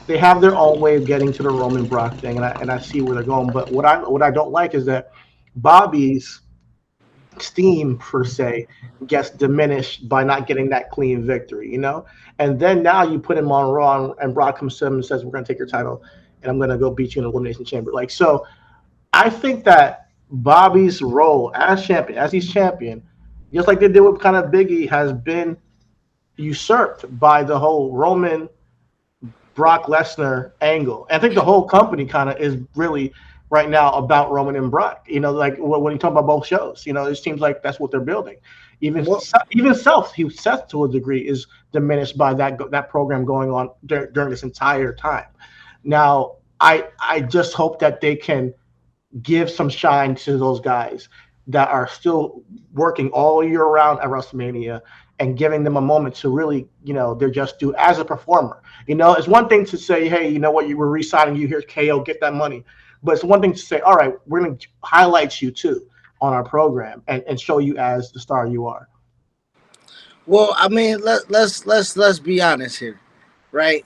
they have their own way of getting to the Roman Brock thing, and I see where they're going. But what I don't like is that Bobby's steam per se gets diminished by not getting that clean victory, And then now you put him on Raw, and Brock comes to him and says, "We're going to take your title, and I'm going to go beat you in the Elimination Chamber." Like so, I think that Bobby's role as champion, as he's champion, just like they did with kind of Biggie, has been usurped by the whole Roman Brock Lesnar angle. And I think the whole company kind of is really right now about Roman and Brock. Like when you talk about both shows, it seems like that's what they're building. Even Well, even Seth to a degree is diminished by that program going on during this entire time. Now, I just hope that they can give some shine to those guys that are still working all year round at WrestleMania and giving them a moment to really, they're just do as a performer. It's one thing to say, hey, you know what, you were re-signing you, here's KO, get that money. But it's one thing to say, all right, we're going to highlight you too on our program and show you as the star you are. well, I mean, let's be honest here, right?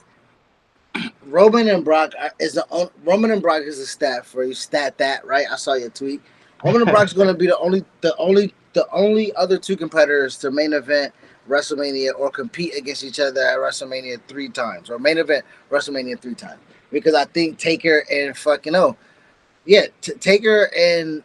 Roman and Brock Roman and Brock is a stat for you. Stat that, right? I saw your tweet. Roman and Brock's going to be the only other two competitors to main event WrestleMania or compete against each other at WrestleMania 3 times or main event WrestleMania 3 times. Because I think Taker and fucking yeah, Taker and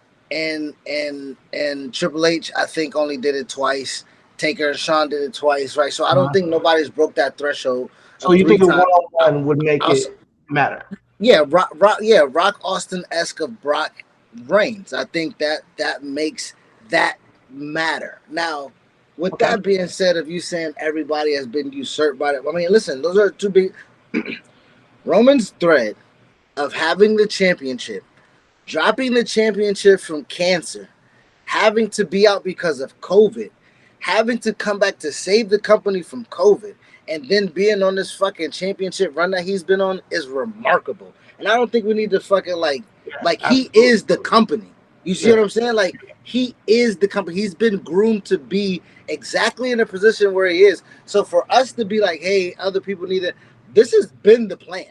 Triple H I think only did it twice. Taker and Shawn did it twice, right? So I don't think nobody's broke that threshold So of you three think a times. one-on-one would make it matter? Yeah, Rock Austin esque of Brock Reigns. I think that makes that matter. Now, with Okay. that being said, if you saying everybody has been usurped by it, I mean, listen, those are two big Roman's thread of having the championship, dropping the championship from cancer, having to be out because of COVID, having to come back to save the company from COVID, and then being on this fucking championship run that he's been on is remarkable. And I don't think we need to fucking Yeah, like he absolutely. is the company. You see what Yeah. I'm saying? Like he is the company. He's been groomed to be exactly in the position where he is. So for us to be like, hey, other people need it. This has been the plan,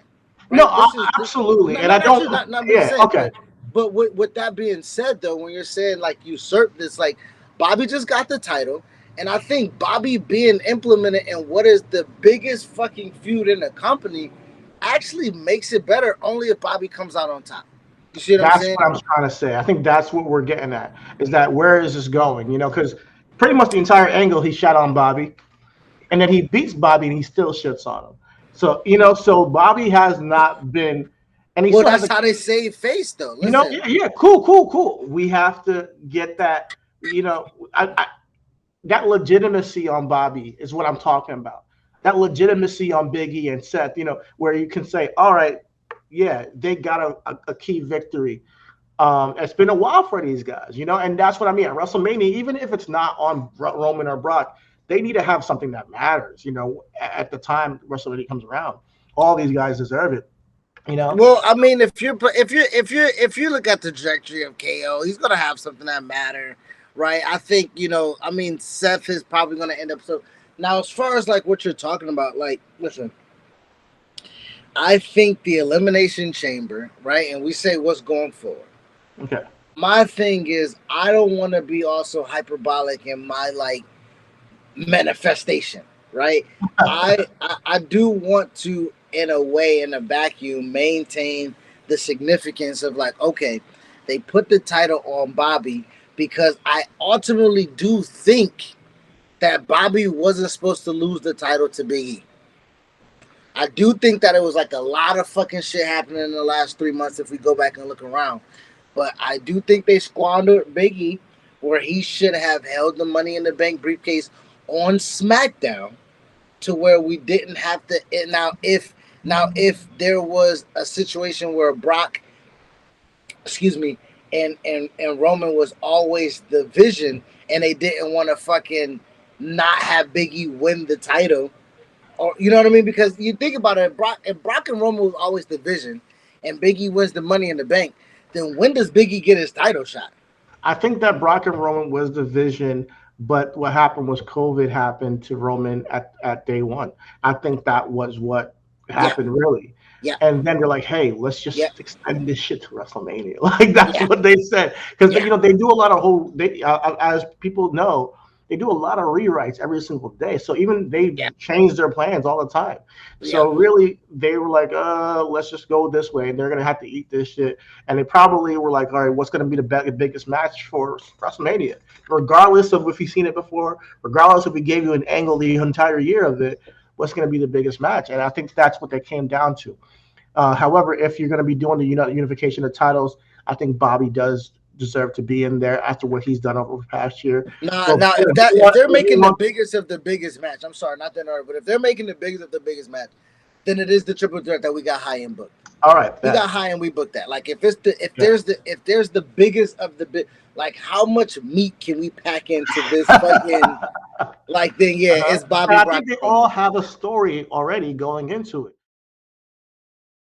No, right? This is this, absolutely. not And I not not don't. just not being Yeah. said, Okay. but with that being said, though, when you're saying like usurp this, like Bobby just got the title, and I think Bobby being implemented in what is the biggest fucking feud in the company actually makes it better only if Bobby comes out on top. You see what I'm That's saying? what I'm trying to say. I think that's what we're getting at. Is that where is this going? Because pretty much the entire angle he shot on Bobby, and then he beats Bobby and he still shits on him. So so Bobby has not been, and he Well, still that's hasn't. how they save face, though. Listen, Yeah, yeah, cool, cool, cool. We have to get that. That legitimacy on Bobby is what I'm talking about. That legitimacy on Biggie and Seth. Where you can say, all right, yeah, they got a key victory. It's been a while for these guys, and that's what I mean. At WrestleMania, even if it's not on Roman or Brock, they need to have something that matters, at the time WrestleMania comes around. All these guys deserve it, you know. well, I mean, if you look at the trajectory of KO, he's gonna have something that matter, right? I think I mean, Seth is probably gonna end up so. Now, as far as like what you're talking about, like, listen, I think the elimination chamber, right? And we say what's going forward. Okay. My thing is, I don't want to be also hyperbolic in my like manifestation, right? I do want to, in a way, in a vacuum, maintain the significance of like, okay, they put the title on Bobby because I ultimately do think that Bobby wasn't supposed to lose the title to Big E. I do think that it was like a lot of fucking shit happening in the last 3 months if we go back and look around. But I do think they squandered Big E where he should have held the Money in the Bank briefcase on SmackDown to where we didn't have to. Now if there was a situation where Brock, excuse me, and Roman was always the Vision, and they didn't want to fucking not have Big E win the title, or you know what I mean? Because you think about it, if Brock and Roman was always the Vision, and Big E wins the Money in the Bank, then when does Big E get his title shot? I think that Brock and Roman was the vision, but what happened was COVID happened to Roman at day one. I think that was what Yeah, happened really. Yeah. And then they're like, "Hey, let's Yeah. just extend this shit to WrestleMania." Like that's Yeah. what they said because Yeah. they do a lot of as people know, they do a lot of rewrites every single day. So even they Yeah. change their plans all the time. Yeah. So really, they were like, let's just go this way, and they're gonna have to eat this shit." And they probably were like, "All right, what's gonna be the biggest match for WrestleMania?" Regardless of if you've seen it before, regardless if we gave you an angle the entire year of it, what's going to be the biggest match? And I think that's what they came down to. However, if you're going to be doing the unification of titles, I think Bobby does deserve to be in there after what he's done over the past year. Now, So now, in if they're a making the month, biggest of the biggest match, I'm sorry, not that order, but if they're making the biggest of the biggest match, then it is the triple threat that we got high end booked. all right, We got bet. high and we booked that. Like if it's the Yeah. if there's the biggest of the big, like how much meat can we pack into this fucking like thing? Yeah, it's And Bobby I Brock think they all Roman. have a story already going into it.